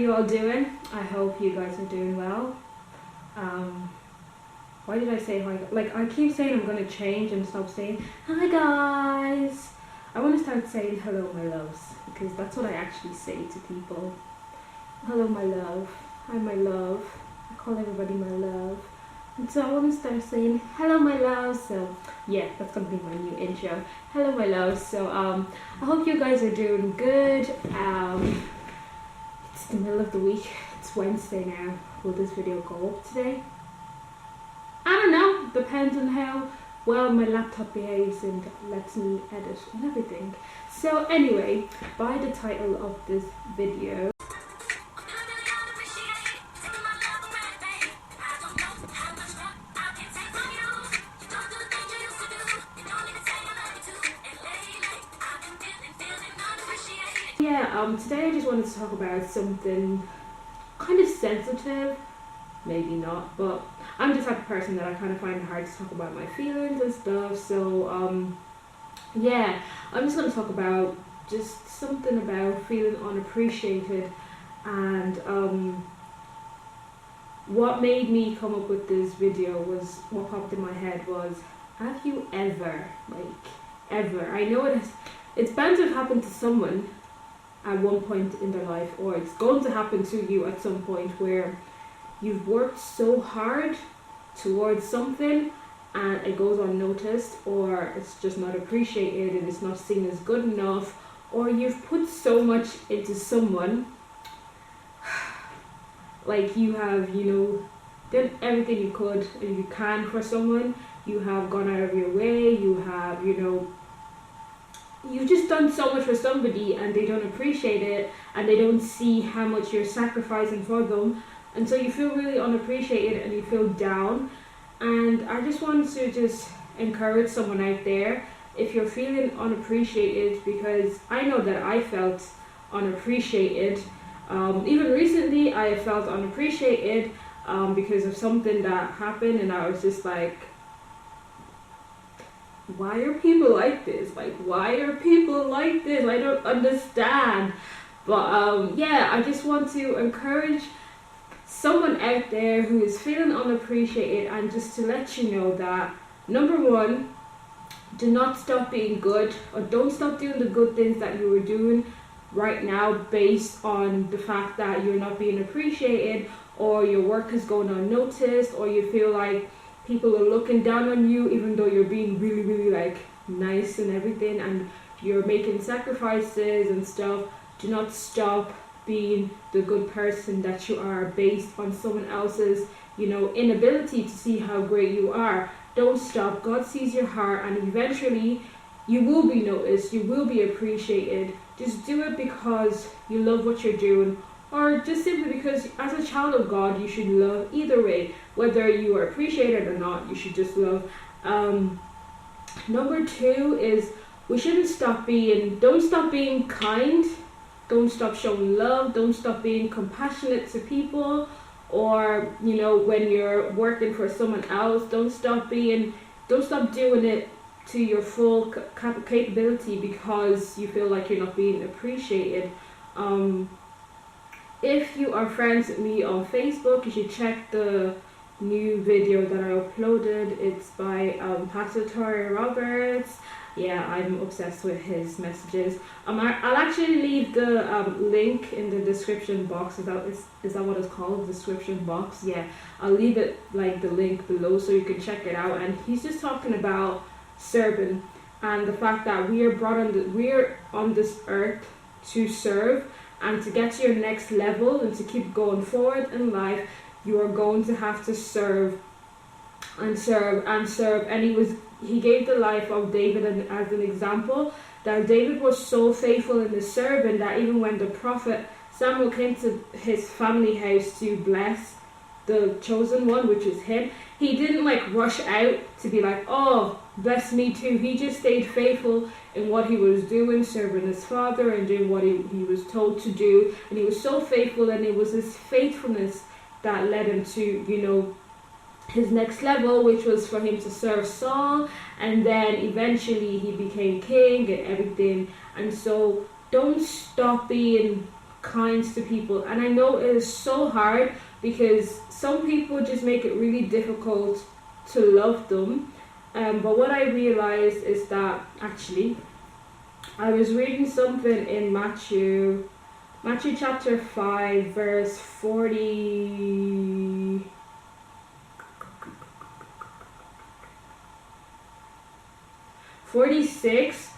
you all doing? I hope you guys are doing well. Why did I say hi? Like, I keep saying I'm going to change and stop saying hi guys. I want to start saying hello my loves, because that's what I actually say to people. Hello my love. Hi my love. I call everybody my love. And so I want to start saying hello my love. So yeah, that's going to be my new intro. Hello my love. So I hope you guys are doing good. It's the middle of the week. It's Wednesday now. Will this video go up today? I don't know. Depends on how well my laptop behaves and lets me edit and everything. So anyway, by the title of this video, today I just wanted to talk about something kind of sensitive, maybe not, but I'm the type of person that I kind of find it hard to talk about my feelings and stuff. So yeah, I'm just going to talk about just something about feeling unappreciated, and what made me come up with this video was, what popped in my head was, have you ever, I know it's bound to have happened to someone at one point in their life, or it's going to happen to you at some point, where you've worked so hard towards something and it goes unnoticed, or it's just not appreciated and it's not seen as good enough, or you've put so much into someone, like you have, done everything you could and you can for someone, you have gone out of your way, you have, you've just done so much for somebody and they don't appreciate it and they don't see how much you're sacrificing for them, and so you feel really unappreciated and you feel down. And I just wanted to just encourage someone out there, if you're feeling unappreciated, because I know that I felt unappreciated. Even recently I felt unappreciated because of something that happened, and I was just like, why are people like this? Why are people like this? I don't understand. But yeah, I just want to encourage someone out there who is feeling unappreciated, and just to let you know that, number one, do not stop being good, or don't stop doing the good things that you were doing right now based on the fact that you're not being appreciated, or your work is going unnoticed, or you feel like people are looking down on you even though you're being really, really nice and everything, and you're making sacrifices and stuff. Do not stop being the good person that you are based on someone else's, inability to see how great you are. Don't stop. God sees your heart, and eventually you will be noticed, you will be appreciated. Just do it because you love what you're doing, or just simply because as a child of God you should love either way. Whether you are appreciated or not, you should just love. Number two is, don't stop being kind, don't stop showing love, don't stop being compassionate to people, or when you're working for someone else, don't stop doing it to your full capability because you feel like you're not being appreciated. If you are friends with me on Facebook, you should check the new video that I uploaded. It's by Pastor Tori Roberts. Yeah, I'm obsessed with his messages. I'll actually leave the link in the description box. Is that what it's called? Description box? Yeah, I'll leave it the link below so you can check it out. And he's just talking about serving, and the fact that we're on this earth to serve, and to get to your next level and to keep going forward in life, you are going to have to serve and serve and serve. And he gave the life of David as an example, that David was so faithful in his serving that even when the prophet Samuel came to his family house to bless the chosen one, which is him, he didn't rush out to be like, oh, bless me too. He just stayed faithful in what he was doing, serving his father and doing what he was told to do. And he was so faithful, and it was his faithfulness that led him to, his next level, which was for him to serve Saul, and then eventually he became king and everything. And so don't stop being kind to people. And I know it is so hard because some people just make it really difficult to love them. But what I realized is that actually, I was reading something in Matthew chapter 5, verse 46,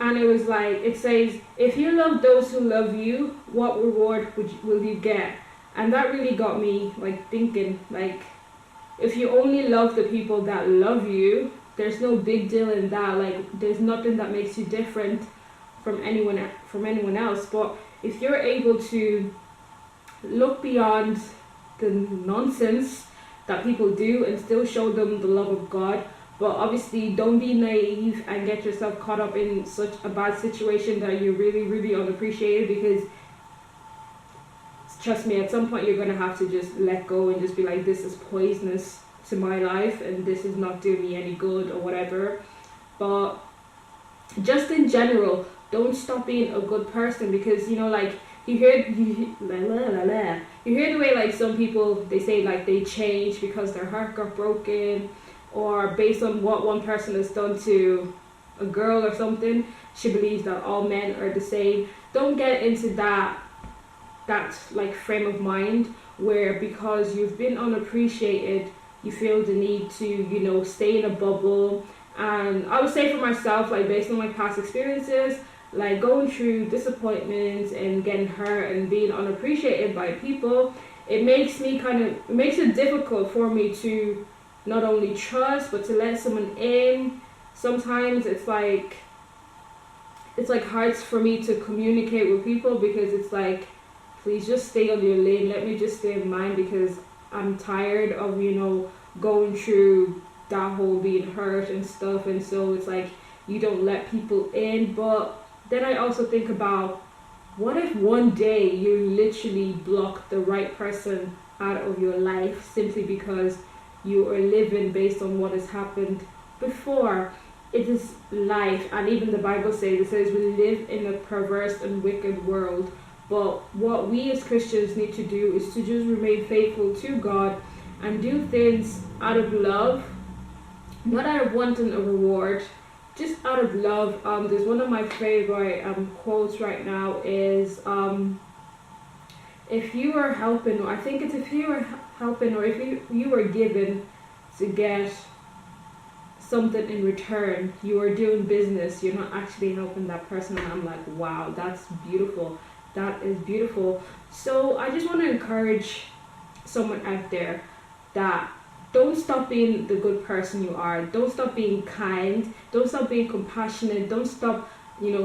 and it was like, it says, if you love those who love you, what reward will you get? And that really got me like thinking, like, if you only love the people that love you, there's no big deal in that. Like, there's nothing that makes you different from anyone else. But if you're able to look beyond the nonsense that people do and still show them the love of God, but obviously don't be naive and get yourself caught up in such a bad situation that you're really, really unappreciated, because trust me, at some point you're going to have to just let go and just be like, this is poisonous to my life and this is not doing me any good or whatever. But just in general, don't stop being a good person, because like you hear the way like some people, they say like they change because their heart got broken, or based on what one person has done to a girl or something, she believes that all men are the same. Don't get into that like frame of mind where because you've been unappreciated, you feel the need to stay in a bubble. And I would say for myself, like based on my past experiences, like going through disappointments and getting hurt and being unappreciated by people, it makes it difficult for me to not only trust but to let someone in. Sometimes it's like hard for me to communicate with people, because it's like, please just stay on your lane, let me just stay in mine, because I'm tired of going through that whole being hurt and stuff. And so it's like you don't let people in. But then I also think about, what if one day you literally block the right person out of your life simply because you are living based on what has happened before? It is life, and even the Bible says we live in a perverse and wicked world. But what we as Christians need to do is to just remain faithful to God and do things out of love, not out of wanting a reward, just out of love. There's one of my favorite quotes right now is, if you are helping, or I think it's if you are helping, or if you are given to get something in return, you are doing business, you're not actually helping that person. And I'm like, wow, that's beautiful. That is beautiful. So I just want to encourage someone out there that don't stop being the good person you are. Don't stop being kind. Don't stop being compassionate. Don't stop,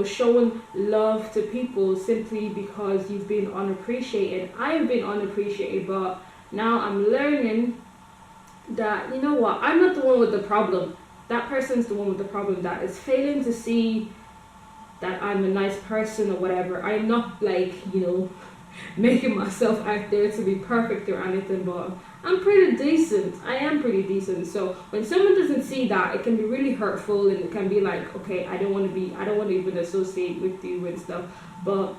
showing love to people simply because you've been unappreciated. I have been unappreciated, but now I'm learning that, I'm not the one with the problem. That person's the one with the problem that is failing to see that I'm a nice person or whatever. I'm not like, making myself out there to be perfect or anything, but I'm pretty decent. I am pretty decent. So when someone doesn't see that, it can be really hurtful, and it can be like, okay, I don't want to even associate with you and stuff. But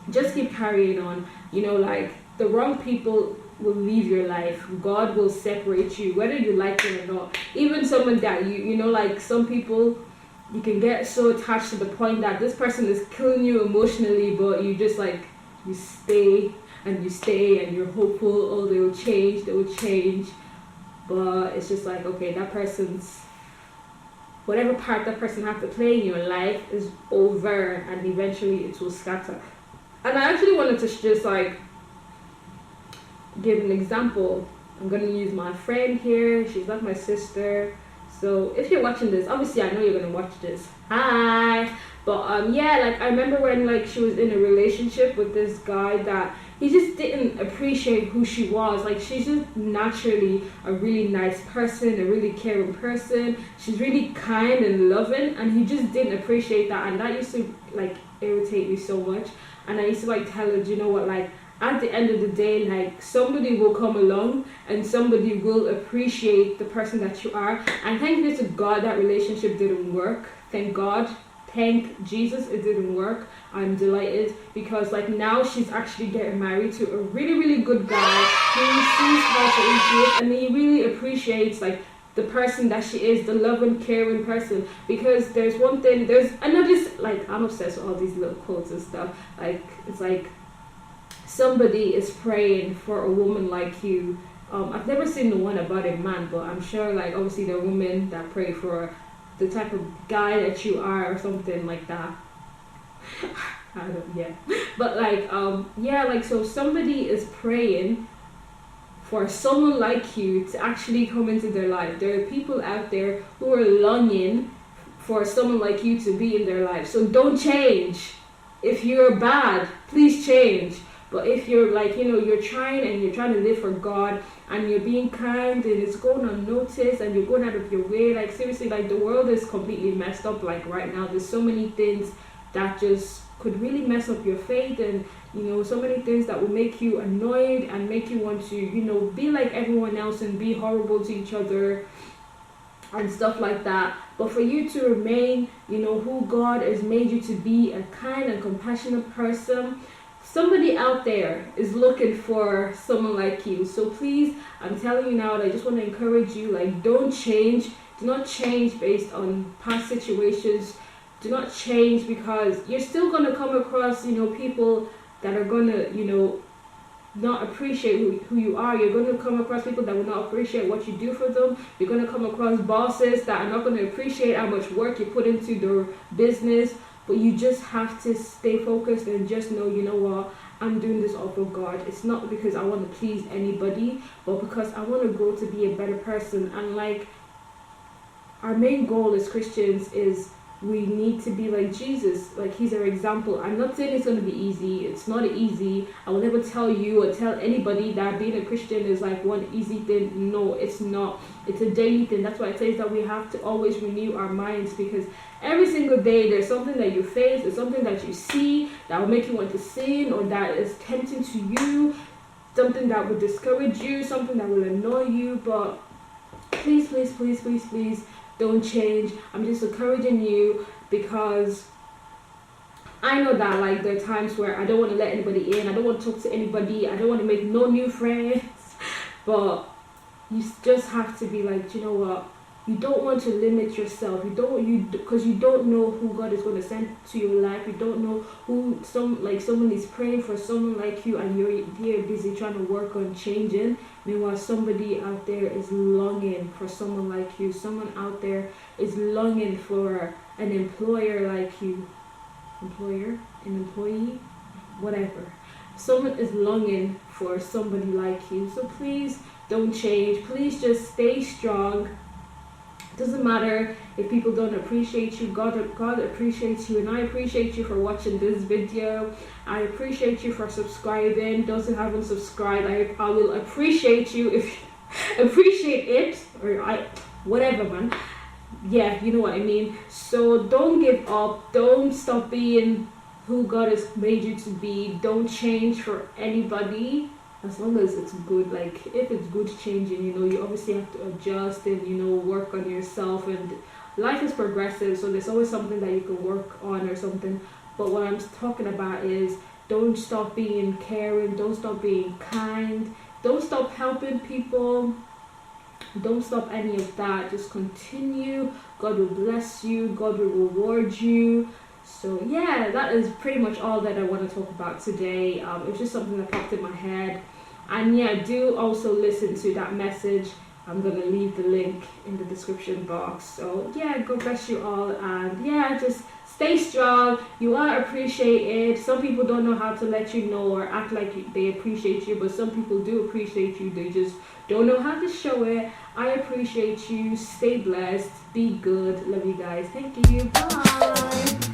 just keep carrying on. Like, the wrong people will leave your life. God will separate you, whether you like it or not. Even someone that like some people, you can get so attached to the point that this person is killing you emotionally, but you just like, you stay and you're hopeful, oh, they will change. But it's just like, okay, that person's, whatever part that person has to play in your life is over, and eventually it will scatter. And I actually wanted to just like give an example. I'm gonna use my friend here. She's like my sister. So if you're watching this, obviously I know you're gonna watch this. Hi. But like I remember when like she was in a relationship with this guy that he just didn't appreciate who she was. Like, she's just naturally a really nice person, a really caring person. She's really kind and loving, and he just didn't appreciate that, and that used to like irritate me so much. And I used to like tell her, you know what, like at the end of the day, like somebody will come along and somebody will appreciate the person that you are. And thank you to God that relationship didn't work. Thank God thank Jesus it didn't work. I'm delighted because like now she's actually getting married to a really, really good guy who sees her for who she is, and he really appreciates like the person that she is, the loving, caring person. Because there's one thing, I know this, like I'm obsessed with all these little quotes and stuff. Like it's like somebody is praying for a woman like you. I've never seen the one about a man, but I'm sure like obviously there are women that pray for the type of guy that you are or something like that. I don't, yeah. But like yeah, like so somebody is praying for someone like you to actually come into their life. There are people out there who are longing for someone like you to be in their life. So don't change. If you're bad, please change. But if you're like, you're trying to live for God and you're being kind and it's going unnoticed and you're going out of your way, like seriously, like the world is completely messed up. Like right now, there's so many things that just could really mess up your faith, and so many things that will make you annoyed and make you want to be like everyone else and be horrible to each other and stuff like that. But for you to remain who God has made you to be, a kind and compassionate person, somebody out there is looking for someone like you. So please, I'm telling you now, I just want to encourage you, like, don't change. Do not change based on past situations. Do not change, because you're still going to come across people that are going to not appreciate who you are. You're going to come across people that will not appreciate what you do for them. You're going to come across bosses that are not going to appreciate how much work you put into their business. But you just have to stay focused and just know, what, I'm doing this all for God. It's not because I want to please anybody, but because I want to grow to be a better person. And like, our main goal as Christians is we need to be like Jesus. Like, he's our example. I'm not saying it's going to be easy. It's not easy. I will never tell you or tell anybody that being a Christian is like one easy thing. No, it's not. It's a daily thing. That's why it says that we have to always renew our minds, because every single day there's something that you face, there's something that you see that will make you want to sin, or that is tempting to you, something that will discourage you, something that will annoy you. But please, please, please, please, please, don't change. I'm just encouraging you, because I know that like there are times where I don't want to let anybody in, I don't want to talk to anybody, I don't want to make no new friends. But you just have to be like, you know what, you don't want to limit yourself. Because you don't know who God is going to send to your life. You don't know who someone is praying for someone like you, and you're here busy trying to work on changing. Meanwhile, somebody out there is longing for someone like you. Someone out there is longing for an employer like you. Employer? An employee? Whatever. Someone is longing for somebody like you. So please don't change. Please just stay strong. Doesn't matter if people don't appreciate you. God appreciates you, and I appreciate you for watching this video. I appreciate you for subscribing. Those who haven't subscribed, I will appreciate you if you appreciate it, or whatever, man. Yeah, you know what I mean. So don't give up. Don't stop being who God has made you to be. Don't change for anybody, as long as it's good. Like, if it's good changing, you obviously have to adjust and work on yourself, and life is progressive, so there's always something that you can work on or something. But what I'm talking about is, don't stop being caring, don't stop being kind, don't stop helping people, don't stop any of that. Just continue. God will bless you, God will reward you. So yeah, that is pretty much all that I want to talk about today. It was just something that popped in my head. And yeah, do also listen to that message. I'm going to leave the link in the description box. So yeah, God bless you all. And yeah, just stay strong. You are appreciated. Some people don't know how to let you know or act like they appreciate you, but some people do appreciate you. They just don't know how to show it. I appreciate you. Stay blessed. Be good. Love you guys. Thank you. Bye.